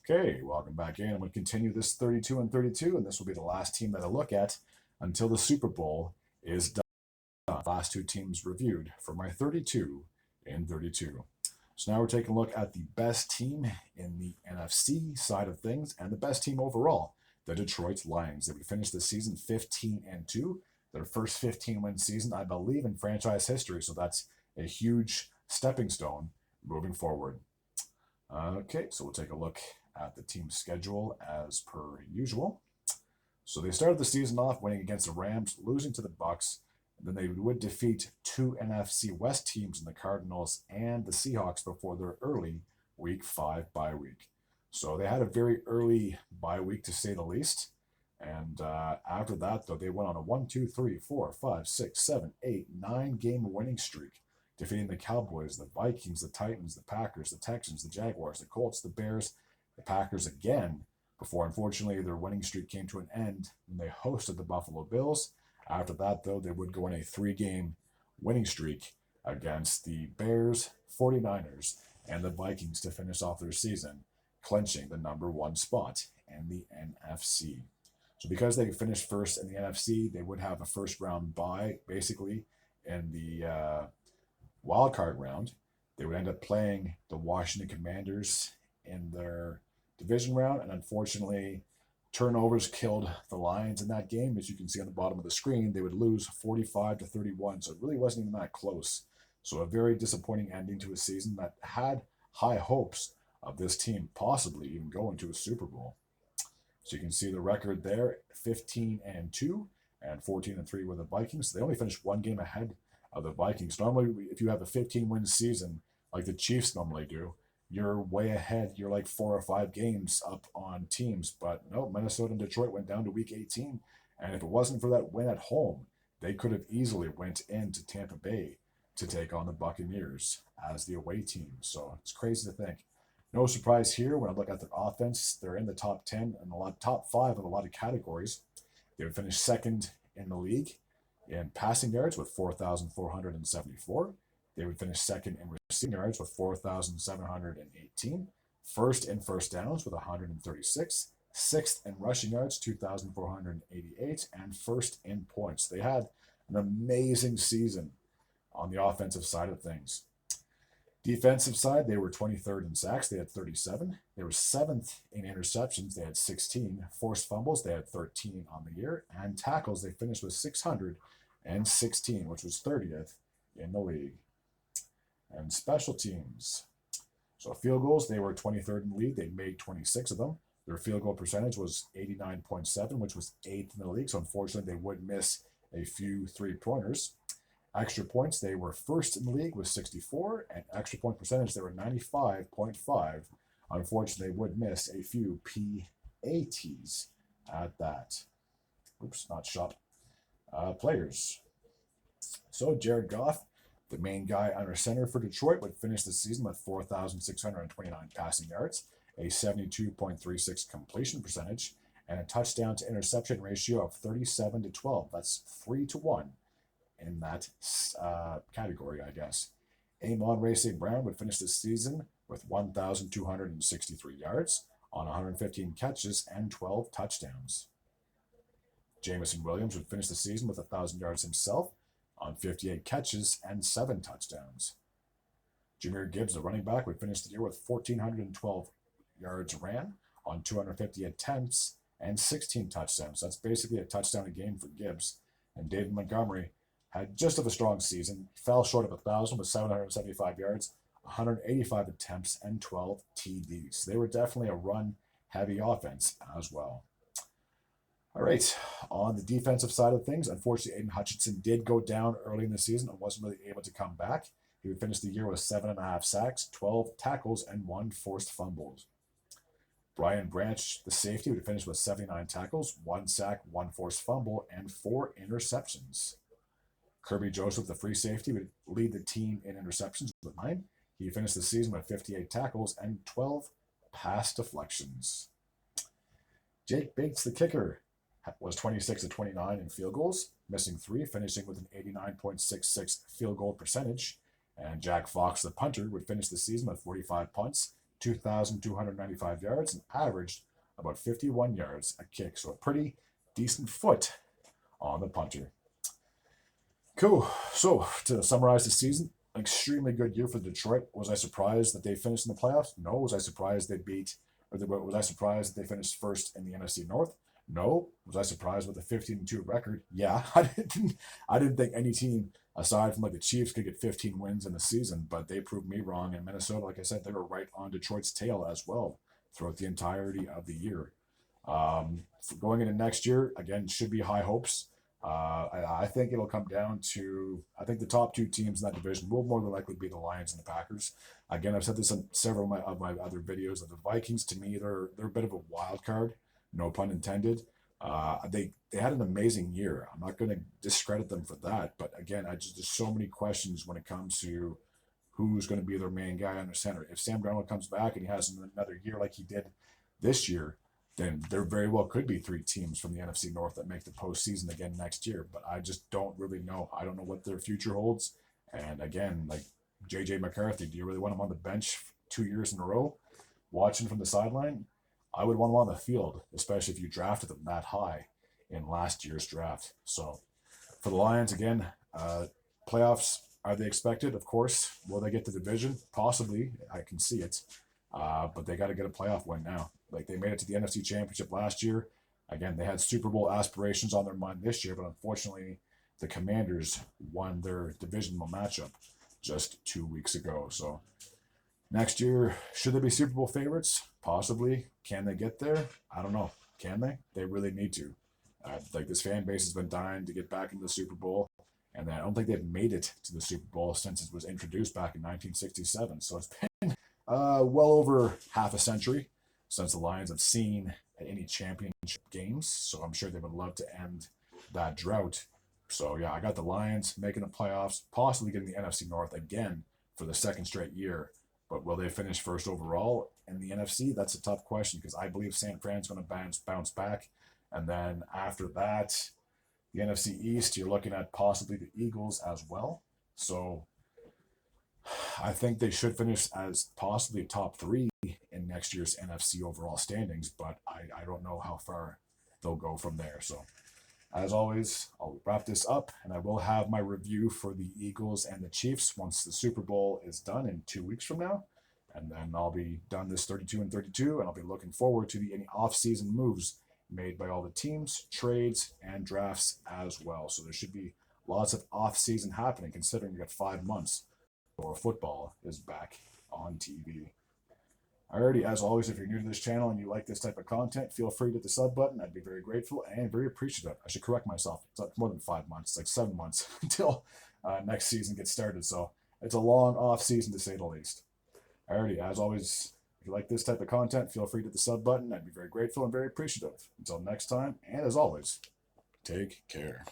Okay, welcome back in. I'm going to continue this 32 and 32, and this will be the last team that I look at until the Super Bowl is done. Last two teams reviewed for my 32 and 32. So now we're taking a look at the best team in the NFC side of things and the best team overall, the Detroit Lions. They would finish the season 15 and 2, their first 15-win season, I believe, in franchise history. So that's a huge stepping stone moving forward. Okay, so we'll take a look at the team schedule as per usual. So they started the season off winning against the Rams, losing to the Bucks. Then they would defeat two NFC West teams in the Cardinals and the Seahawks before their early Week 5 bye week. So they had a very early bye week, to say the least. And after that, though, they went on a 1, 2, 3, 4, 5, 6, 7, 8, 9-game winning streak, defeating the Cowboys, the Vikings, the Titans, the Packers, the Texans, the Jaguars, the Colts, the Bears, the Packers again, before unfortunately their winning streak came to an end when they hosted the Buffalo Bills. After that, though, they would go on a 3-game winning streak against the Bears, 49ers, and the Vikings to finish off their season, clinching the number 1 spot in the NFC. So because they finished first in the NFC, they would have a first-round bye, basically, in the wild card round. They would end up playing the Washington Commanders in their division round, and unfortunately, turnovers killed the Lions in that game. As you can see on the bottom of the screen, they would lose 45-31, so it really wasn't even that close. So a very disappointing ending to a season that had high hopes of this team possibly even going to a Super Bowl. So you can see the record there, 15 and 2 and 14 and 3 with the Vikings. They only finished 1 game ahead of the Vikings. Normally, if you have a 15-win season like the Chiefs normally do, you're way ahead. You're like 4 or 5 games up on teams. But no, Minnesota and Detroit went down to Week 18. And if it wasn't for that win at home, they could have easily went into Tampa Bay to take on the Buccaneers as the away team. So it's crazy to think. No surprise here when I look at their offense. They're in the top 10 and top 5 in a lot of categories. They would finish second in the league in passing yards with 4,474. They would finish second in receiving yards with 4,718. First in first downs with 136. Sixth in rushing yards, 2,488. And first in points. They had an amazing season on the offensive side of things. Defensive side, they were 23rd in sacks. They had 37. They were 7th in interceptions. They had 16. Forced fumbles, they had 13 on the year. And tackles, they finished with 616, which was 30th in the league. And special teams. So field goals, they were 23rd in the league. They made 26 of them. Their field goal percentage was 89.7, which was 8th in the league. So unfortunately, they would miss a few three-pointers. Extra points, they were first in the league with 64, and extra point percentage, they were 95.5. Unfortunately, they would miss a few PATs at that. Oops, not shot. Players. So Jared Goff, the main guy under center for Detroit, would finish the season with 4,629 passing yards, a 72.36 completion percentage, and a touchdown to interception ratio of 37-12. That's 3-1 in that category, I guess. Amon-Ra St. Brown would finish the season with 1,263 yards on 115 catches and 12 touchdowns. Jameson Williams would finish the season with 1,000 yards himself on 58 catches and 7 touchdowns. Jahmyr Gibbs, the running back, would finish the year with 1,412 yards ran on 250 attempts and 16 touchdowns. That's basically a touchdown a game for Gibbs. And David Montgomery had just of a strong season, fell short of 1,000 with 775 yards, 185 attempts, and 12 TDs. They were definitely a run-heavy offense as well. All right, on the defensive side of things, unfortunately, Aiden Hutchinson did go down early in the season and wasn't really able to come back. He would finish the year with 7.5 sacks, 12 tackles, and 1 forced fumble. Brian Branch, the safety, would finish with 79 tackles, 1 sack, 1 forced fumble, and 4 interceptions. Kirby Joseph, the free safety, would lead the team in interceptions with 9. He finished the season with 58 tackles and 12 pass deflections. Jake Bates, the kicker, was 26-29 in field goals, missing 3, finishing with an 89.66 field goal percentage. And Jack Fox, the punter, would finish the season with 45 punts, 2,295 yards, and averaged about 51 yards a kick. So a pretty decent foot on the punter. Cool. So to summarize the season, an extremely good year for Detroit. Was I surprised that they finished in the playoffs? No. Was I surprised they beat, was I surprised that they finished first in the NFC North? No. Was I surprised with a 15-2 record? Yeah. I didn't think any team aside from like the Chiefs could get 15 wins in a season, but they proved me wrong. And Minnesota, like I said, they were right on Detroit's tail as well throughout the entirety of the year. Going into next year, again, should be high hopes. I think it'll come down to, I think the top two teams in that division will more than likely be the Lions and the Packers. Again, I've said this in several of my other videos that the Vikings, to me, they're a bit of a wild card, no pun intended. They had an amazing year. I'm not going to discredit them for that, but again, there's so many questions when it comes to who's going to be their main guy under center. If Sam Darnold comes back and he has another year like he did this year, then there very well could be three teams from the NFC North that make the postseason again next year. But I just don't really know. I don't know what their future holds. And again, like J.J. McCarthy, do you really want him on the bench 2 years in a row, watching from the sideline? I would want him on the field, especially if you drafted them that high in last year's draft. So for the Lions, again, playoffs, are they expected? Of course. Will they get the division? Possibly. I can see it. But they got to get a playoff win now. Like they made it to the NFC Championship last year. Again, they had Super Bowl aspirations on their mind this year, but unfortunately, the Commanders won their divisional matchup just 2 weeks ago. So next year, should they be Super Bowl favorites? Possibly. Can they get there? I don't know. Can they? They really need to. Like this fan base has been dying to get back into the Super Bowl, and I don't think they've made it to the Super Bowl since it was introduced back in 1967. So it's been well over half a century since the Lions have seen any championship games. So I'm sure they would love to end that drought. So yeah, I got the Lions making the playoffs, possibly getting the NFC North again for the second straight year. But will they finish first overall in the NFC? That's a tough question because I believe San Fran's going to bounce back. And then after that, the NFC East, you're looking at possibly the Eagles as well. So I think they should finish as possibly top three in next year's NFC overall standings, but I don't know how far they'll go from there. So as always, I'll wrap this up, and I will have my review for the Eagles and the Chiefs once the Super Bowl is done in 2 weeks from now. And then I'll be done this 32 and 32, and I'll be looking forward to any off-season moves made by all the teams, trades, and drafts as well. So there should be lots of off-season happening, considering you got 5 months before football is back on TV. Alrighty, as always, if you're new to this channel and you like this type of content, feel free to hit the sub button. I'd be very grateful and very appreciative. I should correct myself. It's not more than 5 months. It's like 7 months until next season gets started. So it's a long off season to say the least. Alrighty, as always, if you like this type of content, feel free to hit the sub button. I'd be very grateful and very appreciative. Until next time, and as always, take care.